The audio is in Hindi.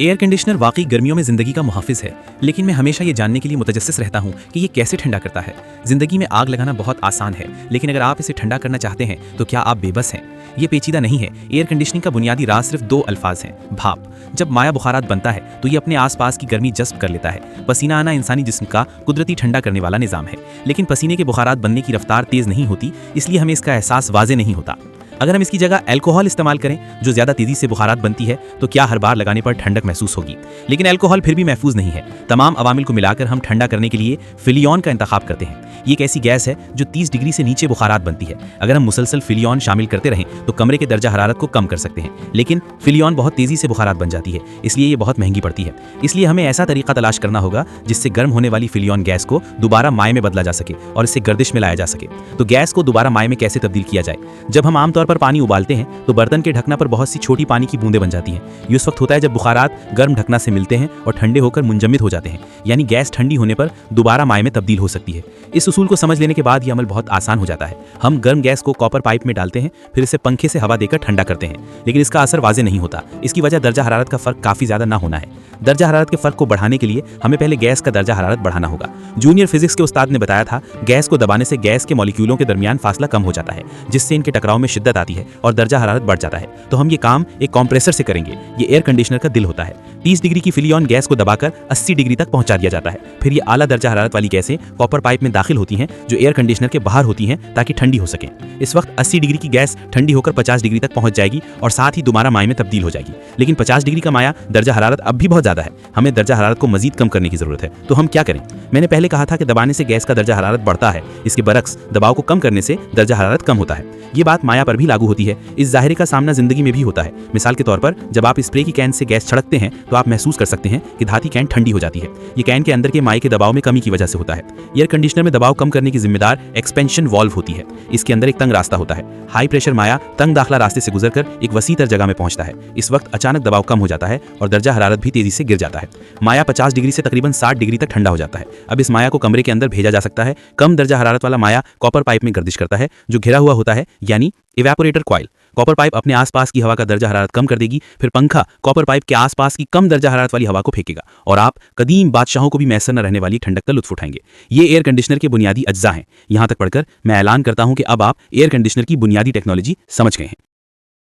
एयर कंडीशनर वाकई गर्मियों में जिंदगी का मुहाफिज है, लेकिन मैं हमेशा ये जानने के लिए मुतजस्सिस रहता हूँ कि ये कैसे ठंडा करता है। जिंदगी में आग लगाना बहुत आसान है, लेकिन अगर आप इसे ठंडा करना चाहते हैं तो क्या आप बेबस हैं? ये पेचीदा नहीं है। एयर कंडीशनिंग का बुनियादी राज सिर्फ दो अल्फाज हैं, भाप। जब माया बुखारात बनता है तो ये अपने आसपास की गर्मी जज्ब कर लेता है। पसीना आना इंसानी जिस्म का कुदरती ठंडा करने वाला निजाम है, लेकिन पसीने के बुखारात बनने की रफ्तार तेज नहीं होती, इसलिए हमें इसका एहसास वाजे नहीं होता। अगर हम इसकी जगह अल्कोहल इस्तेमाल करें जो ज़्यादा तेज़ी से बुखारात बनती है, तो क्या हर बार लगाने पर ठंडक महसूस होगी? लेकिन अल्कोहल फिर भी महफूज नहीं है। तमाम अवामिल को मिलाकर हम ठंडा करने के लिए फिलियॉन का इंतखाब करते हैं। ये एक ऐसी गैस है जो 30 डिग्री से नीचे बुखारात बनती है। अगर हम मुसलसल फिलियॉन शामिल करते रहें तो कमरे के दर्जा हरारत को कम कर सकते हैं, लेकिन फिलियॉन बहुत तेज़ी से बुखारात बन जाती है, इसलिए ये बहुत महंगी पड़ती है। इसलिए हमें ऐसा तरीका तलाश करना होगा जिससे गर्म होने वाली फिलियॉन गैस को दोबारा माए में बदला जा सके और इससे गर्दिश में लाया जा सके। तो गैस को दोबारा माए में कैसे तब्दील किया जाए? जब हम आमतौर पर पानी उबालते हैं तो बर्तन के ढकना पर बहुत सी छोटी पानी की बूंदें बन जाती हैं। ये उस वक्त होता है जब बुखारात गर्म ढकना से मिलते हैं और ठंडे होकर मुंजमिद हो जाते हैं, यानी गैस ठंडी होने पर दोबारा माए में तब्दील हो सकती है। इस उसूल को समझ लेने के बाद यह अमल बहुत आसान हो जाता है। हम गर्म गैस को कॉपर पाइप में डालते हैं, फिर इसे पंखे से हवा देकर ठंडा करते हैं, लेकिन इसका असर वाज़े नहीं होता। इसकी वजह दर्जा हरारत का फर्क काफ़ी ज़्यादा ना होना है। दर्जा हरारत के फर्क को बढ़ाने के लिए हमें पहले गैस का दर्जा हरारत बढ़ाना होगा। जूनियर फिजिक्स के उस्ताद ने बताया था, गैस को दबाने से गैस के मॉलिक्यूलों के दरमियान फासला कम हो जाता है, जिससे इनके टकराव में शिद्दत आती है और दर्जा हरारत बढ़ जाता है। तो हम ये काम एक कंप्रेसर से करेंगे। ये एयर कंडीशनर का दिल होता है। 30 डिग्री की फिलियॉन गैस को दबाकर 80 डिग्री तक पहुंचा दिया जाता है। फिर ये आला दर्जा हरारत वाली गैसें कॉपर पाइप में दाखिल होती हैं जो एयर कंडीशनर के बाहर होती हैं ताकि ठंडी हो सके। इस वक्त 80 डिग्री की गैस ठंडी होकर 50 डिग्री तक पहुंच जाएगी और साथ ही दोबारा माए में तब्दील हो जाएगी। लेकिन 50 डिग्री का माया दर्जा हरारत अब भी बहुत ज़्यादा है। हमें दर्जा हरारत को मजीद कम करने की ज़रूरत है। तो हम क्या करें? मैंने पहले कहा था कि दबाने से गैस का दर्जा हरारत बढ़ता है। इसके बरक्स दबाव को कम करने से दर्जा हरारत कम होता है। ये बात माया पर भी लागू होती है। इस ज़ाहिरे का सामना जिंदगी में भी होता है। मिसाल के तौर पर जब आप स्प्रे की कैन से गैस छिड़कते हैं तो आप महसूस कर सकते हैं कि धाती कैन ठंडी हो जाती है। ये कैन के अंदर के माए के दबाव में कमी की वजह से होता है। एयर कंडीशनर में दबाव कम करने की जिम्मेदार एक्सपेंशन वाल्व होती है। इसके अंदर एक तंग रास्ता होता है। हाई प्रेशर माया तंग दाखला रास्ते से गुजरकर एक वसीतर जगह में पहुंचता है। इस वक्त अचानक दबाव कम हो जाता है और दर्जा हरारत भी तेजी से गिर जाता है। माया 50 डिग्री से तकरीबन 60 डिग्री तक ठंडा हो जाता है। अब इस माया को कमरे के अंदर भेजा जा सकता है। कम दर्जा हरारत वाला माया कॉपर पाइप में गर्दिश करता है जो घिरा हुआ होता है, यानी इवेपोरेटर कॉइल। कॉपर पाइप अपने आसपास की हवा का दर्जा हरारत कम कर देगी। फिर पंखा कॉपर पाइप के आसपास की कम दर्जा हरारत वाली हवा को फेंकेगा और आप कदीम बादशाहों को भी मैसर न रहने वाली ठंडक का लुत्फ उठाएंगे। ये एयर कंडीशनर के बुनियादी अज्जा हैं। यहां तक पढ़कर मैं ऐलान करता हूं कि अब आप एयर कंडीशनर की बुनियादी टेक्नोलॉजी समझ गए हैं।